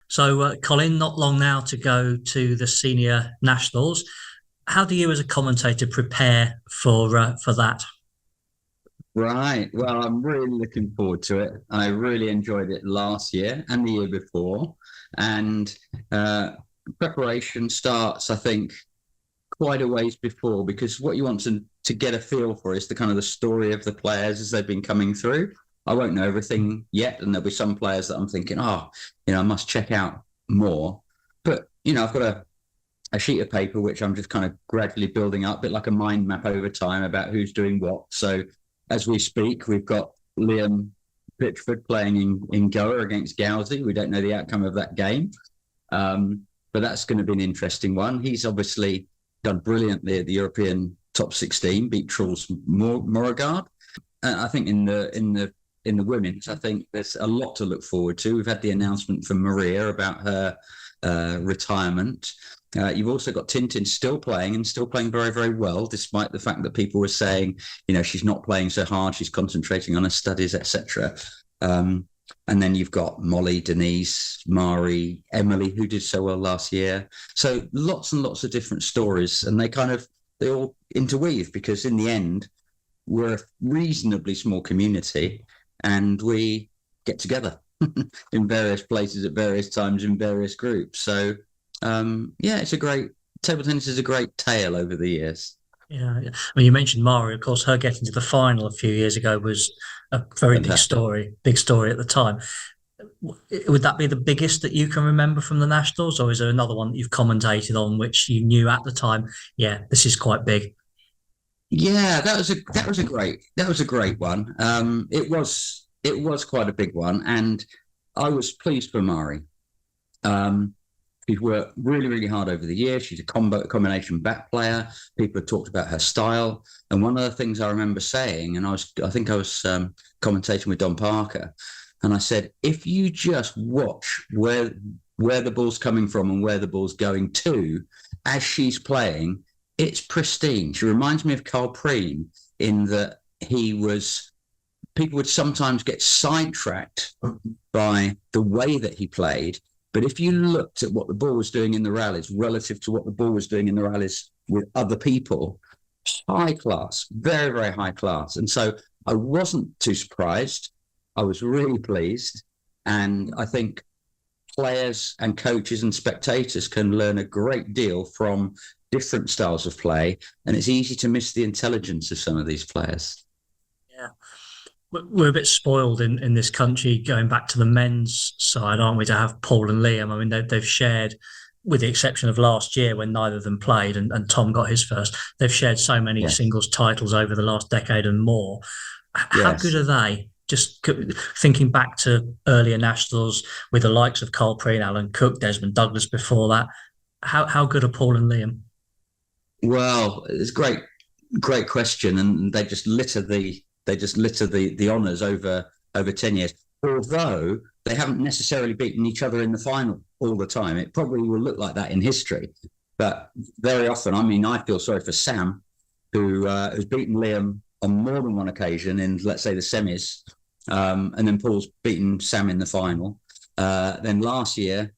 So, Colin, not long now to go to the senior nationals. How do you, as a commentator, prepare for that? Right. Well, I'm really looking forward to it. I really enjoyed it last year and the year before. And uh, preparation starts, I think, quite a ways before because what you want to get a feel for is the kind of the story of the players as they've been coming through. I won't know everything yet, and there'll be some players that I'm thinking, I must check out more. But I've got a sheet of paper which I'm just kind of gradually building up, a bit like a mind map over time about who's doing what. So as we speak, we've got Liam Pitchford playing in Goa against Gowsey. We don't know the outcome of that game, but that's going to be an interesting one. He's obviously done brilliantly at the European top 16, beat Truls Morregard. And I think in the women's, I think there's a lot to look forward to. We've had the announcement from Maria about her retirement. You've also got Tintin still playing and still playing very, very well, despite the fact that people were saying, she's not playing so hard, she's concentrating on her studies, etc. And then you've got Molly, Denise, Mari, Emily, who did so well last year. So lots and lots of different stories, and they all interweave because in the end, we're a reasonably small community, and we get together in various places at various times in various groups. So it's a great table tennis is a great tale over the years. Yeah, yeah. I mean, you mentioned Mari. Of course, her getting to the final a few years ago was a very Fantastic. big story at the time. Would that be the biggest that you can remember from the nationals, or is there another one that you've commentated on which you knew at the time? Yeah, this is quite big. Yeah, that was a great one. It was quite a big one, and I was pleased for Mari. Um, she's worked really, really hard over the years. She's a combination back player. People have talked about her style, and one of the things I remember saying, and I think I was commentating with Don Parker, and I said, if you just watch where the ball's coming from and where the ball's going to as she's playing, it's pristine. She reminds me of Carl Preen in that he was people would sometimes get sidetracked by the way that he played. But if you looked at what the ball was doing in the rallies relative to what the ball was doing in the rallies with other people, high class, very, very high class. And so I wasn't too surprised. I was really pleased. And I think players and coaches and spectators can learn a great deal from different styles of play. And it's easy to miss the intelligence of some of these players. Yeah. We're a bit spoiled in this country going back to the men's side, aren't we? To have Paul and Liam. I mean, they've shared, with the exception of last year when neither of them played and Tom got his first, they've shared so many Yes. singles titles over the last decade and more. How good Yes. are they? Just thinking back to earlier nationals with the likes of Carl Preen, Alan Cook, Desmond Douglas before that. How good are Paul and Liam? Well, it's great question, and they just litter the honours over 10 years. Although they haven't necessarily beaten each other in the final all the time, it probably will look like that in history. But very often, I mean, I feel sorry for Sam, who's beaten Liam on more than one occasion in, let's say, the semis, and then Paul's beaten Sam in the final. Then last year,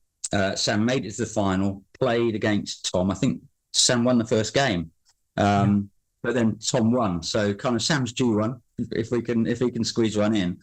Sam made it to the final, played against Tom. I think Sam won the first game, Yeah. but then Tom won. So kind of Sam's due one if he can squeeze one in.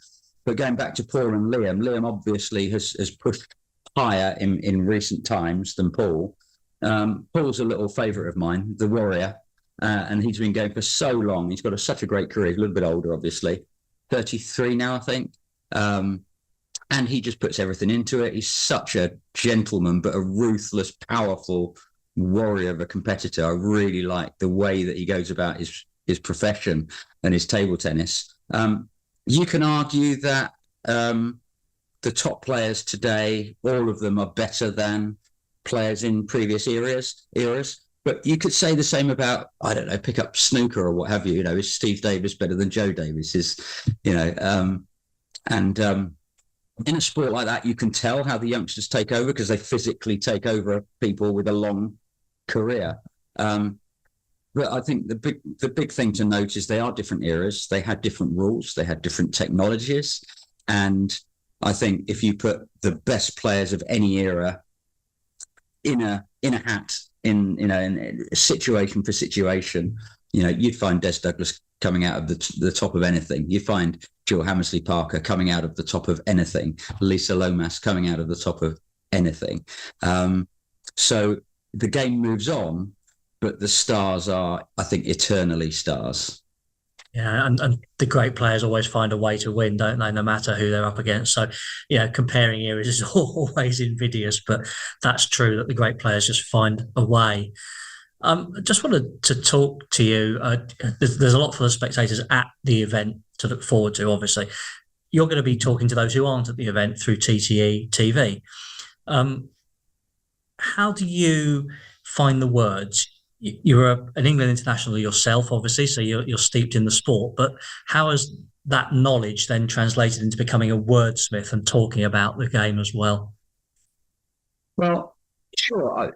But going back to Paul and Liam obviously has pushed higher in recent times than Paul. Paul's a little favourite of mine, the Warrior, and he's been going for so long. He's got such a great career. He's a little bit older, obviously, 33 now, I think. And he just puts everything into it. He's such a gentleman, but a ruthless, powerful warrior of a competitor. I really like the way that he goes about his profession and his table tennis. You can argue that the top players today, all of them are better than players in previous eras. But you could say the same about, I don't know, pick up snooker or what have you. Is Steve Davis better than Joe Davis? And in a sport like that, you can tell how the youngsters take over because they physically take over people with a long career. But I think the big thing to note is they are different eras. They had different rules. They had different technologies, and I think if you put the best players of any era in a hat, in situation for situation, you'd find Des Douglas coming out of the top of anything. You find Jill Hammersley Parker coming out of the top of anything. Lisa Lomas coming out of the top of anything. So the game moves on, but the stars are, I think, eternally stars. Yeah, and the great players always find a way to win, don't they? No matter who they're up against. So, comparing eras is always invidious, but that's true that the great players just find a way. I just wanted to talk to you. There's a lot for the spectators at the event to look forward to, obviously. You're going to be talking to those who aren't at the event through TTE TV. How do you find the words? You're an England international yourself, obviously, so you're steeped in the sport. But how has that knowledge then translated into becoming a wordsmith and talking about the game as well? Well, sure. I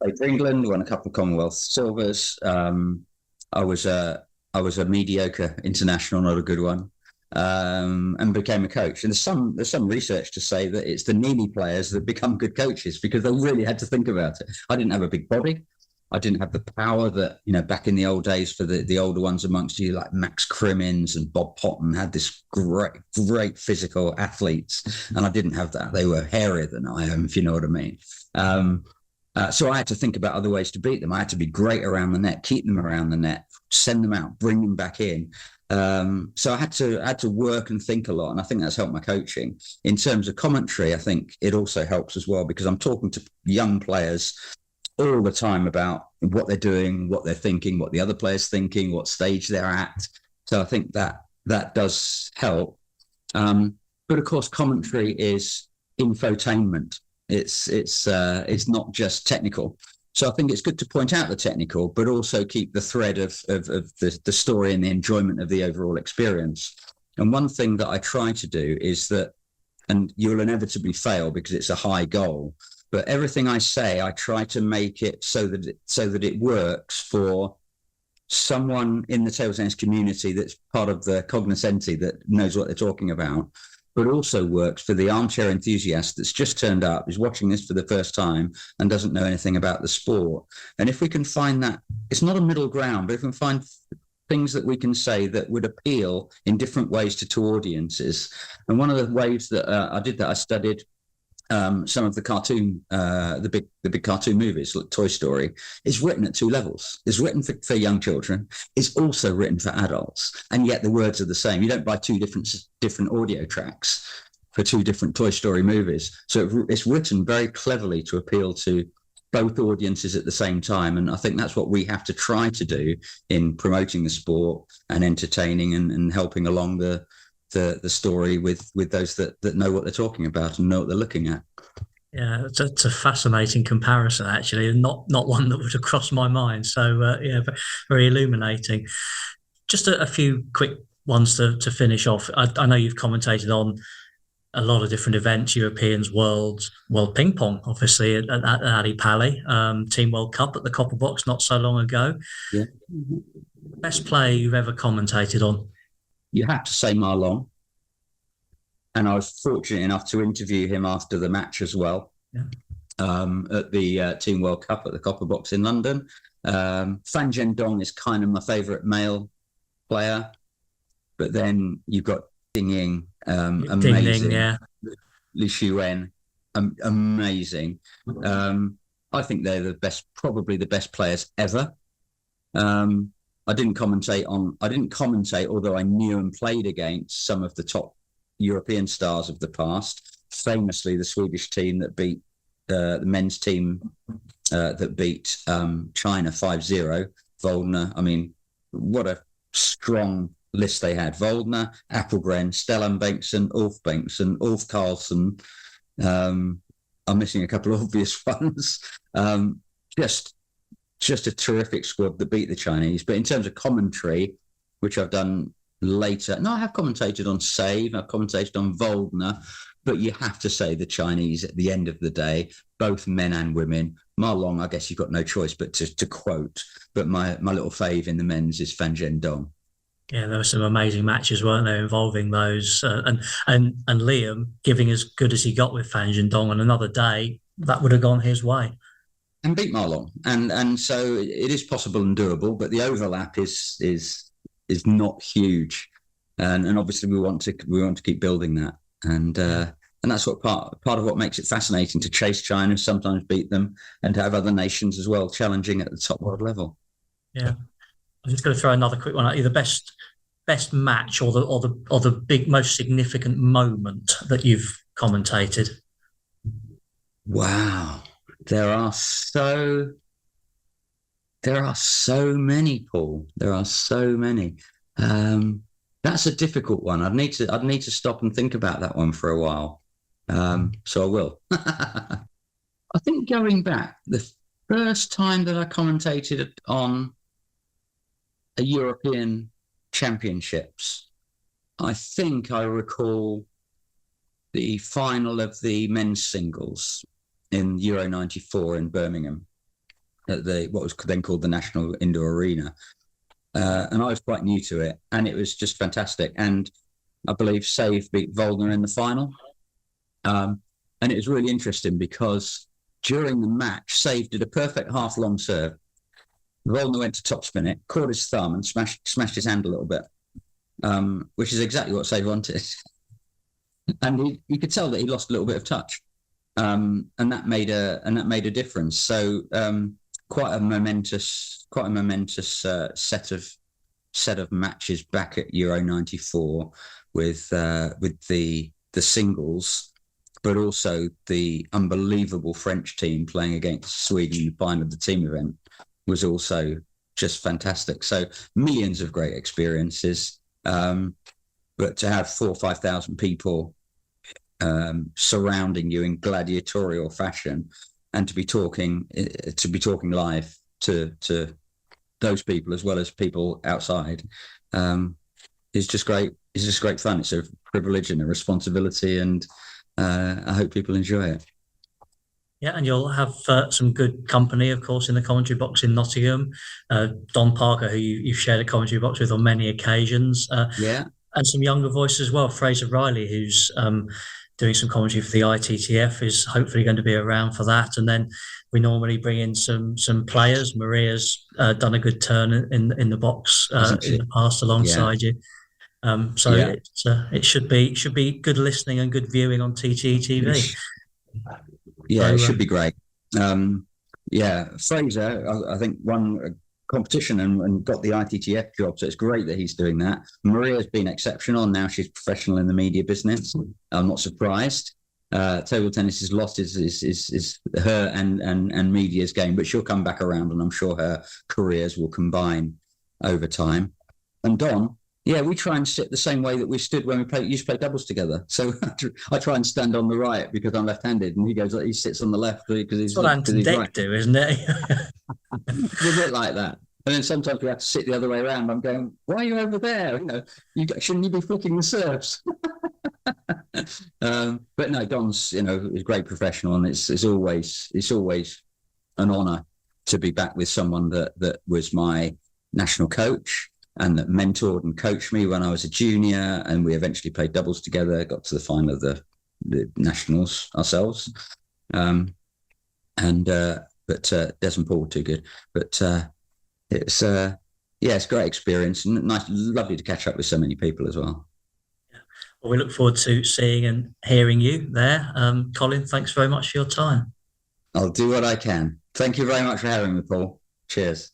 played for England, won a couple of Commonwealth silvers. I was a mediocre international, not a good one, and became a coach. And there's some research to say that it's the needy players that become good coaches because they really had to think about it. I didn't have a big body. I didn't have the power that, back in the old days for the older ones amongst you, like Max Crimmins and Bob Potton, had this great physical athletes. And I didn't have that. They were hairier than I am, if you know what I mean. So I had to think about other ways to beat them. I had to be great around the net, keep them around the net, send them out, bring them back in. So I had to work and think a lot. And I think that's helped my coaching. In terms of commentary, I think it also helps as well because I'm talking to young players all the time about what they're doing, what they're thinking, what the other player's thinking, what stage they're at. So I think that does help. But of course, commentary is infotainment. It's not just technical. So I think it's good to point out the technical, but also keep the thread of the story and the enjoyment of the overall experience. And one thing that I try to do is that, and you'll inevitably fail because it's a high goal, but everything I say, I try to make it so that it works for someone in the table tennis community that's part of the cognoscenti that knows what they're talking about, but also works for the armchair enthusiast that's just turned up, is watching this for the first time and doesn't know anything about the sport. And if we can find that, it's not a middle ground, but if we can find things that we can say that would appeal in different ways to two audiences. And one of the ways that I did that, I studied some of the cartoon, the big cartoon movies, like Toy Story, is written at two levels. It's written for young children. It's also written for adults, and yet the words are the same. You don't buy two different audio tracks for two different Toy Story movies. So it's written very cleverly to appeal to both audiences at the same time. And I think that's what we have to try to do in promoting the sport and entertaining and helping along the story with those that know what they're talking about and know what they're looking at. Yeah, it's a fascinating comparison, actually, and not one that would have crossed my mind. So, very illuminating. Just a few quick ones to finish off. I know you've commentated on a lot of different events, Europeans, World Ping Pong, obviously, at Ali Pali, Team World Cup at the Copper Box not so long ago. Yeah. Best player you've ever commentated on? You have to say Ma Long. And I was fortunate enough to interview him after the match as well, at the Team World Cup at the Copper Box in London. Fan Zhendong is kind of my favourite male player. But then you've got Ding Ying, amazing. Ding, Li Xuan, amazing. I think they're probably the best players ever. I didn't commentate, although I knew and played against some of the top European stars of the past. Famously, the Swedish team that beat the men's team that beat China 5-0. Voldner. I mean, what a strong list they had. Voldner, Appelgren, Stellan Bengtsson, Ulf Bengtsson, Ulf Carlsson. I'm missing a couple of obvious ones. Just a terrific squad that beat the Chinese. But in terms of commentary, which I've done later, no, I have commentated on Save, I've commentated on Voldner, but you have to say the Chinese at the end of the day, both men and women. Ma Long, I guess you've got no choice but to quote. But my little fave in the men's is Fan Zhendong. Yeah, there were some amazing matches, weren't there, involving those and Liam giving as good as he got with Fan Dong on another day, that would have gone his way. And beat Marlon, and so it is possible and doable, but the overlap is not huge, and obviously we want to keep building that, and that's what part of what makes it fascinating to chase China, sometimes beat them, and to have other nations as well challenging at the top world level. Yeah, I'm just going to throw another quick one at you. The best match or the big most significant moment that you've commentated. Wow, there are so many, Paul. There are so many. That's a difficult one. I'd need to stop and think about that one for a while. So I will. I think going back, the first time that I commentated on a European Championships, I think I recall the final of the men's singles in Euro '94 in Birmingham at what was then called the National Indoor Arena. And I was quite new to it, and it was just fantastic. And I believe Save beat Volner in the final. And it was really interesting because during the match, Save did a perfect half-long serve. Volner went to topspin it, caught his thumb, and smashed his hand a little bit, which is exactly what Save wanted. And you could tell that he lost a little bit of touch, and that made a difference. So quite a momentous set of matches back at Euro '94 with the singles, but also the unbelievable French team playing against Sweden in the final of the team event was also just fantastic. So millions of great experiences, but to have 4,000 or 5,000 people surrounding you in gladiatorial fashion, and to be talking live to those people as well as people outside, is just great. It's just great fun. It's a privilege and a responsibility, and I hope people enjoy it. Yeah, and you'll have some good company, of course, in the commentary box in Nottingham. Don Parker, who you've shared a commentary box with on many occasions, Yeah, and some younger voices as well. Fraser Riley, who's doing some commentary for the ITTF, is hopefully going to be around for that. And then we normally bring in some players. Maria's done a good turn in the box in the past alongside you. So yeah. it should be good listening and good viewing on TTE TV. Yeah, it should be great. Yeah, Fraser, I think won a competition and got the ITTF job, so it's great that he's doing that. Maria's been exceptional, and now she's professional in the media business. I'm not surprised. Table tennis has lost is her and media's game, but she'll come back around, and I'm sure her careers will combine over time. And Don, yeah, we try and sit the same way that we stood when we used to play doubles together. So I try and stand on the right because I'm left-handed, and he sits on the left because he's. That's what Ant and Dec right. do, isn't it? It's a bit like that. And then sometimes we have to sit the other way around. I'm going, why are you over there? Shouldn't you be flicking the serves? But no, Don's is a great professional, and it's always an honour to be back with someone that was my national coach and that mentored and coached me when I was a junior, and we eventually played doubles together, got to the final of the nationals ourselves. But Desmond Paul too good. But it's a great experience, and nice, lovely to catch up with so many people as well. Well, we look forward to seeing and hearing you there. Colin, thanks very much for your time. I'll do what I can. Thank you very much for having me, Paul. Cheers.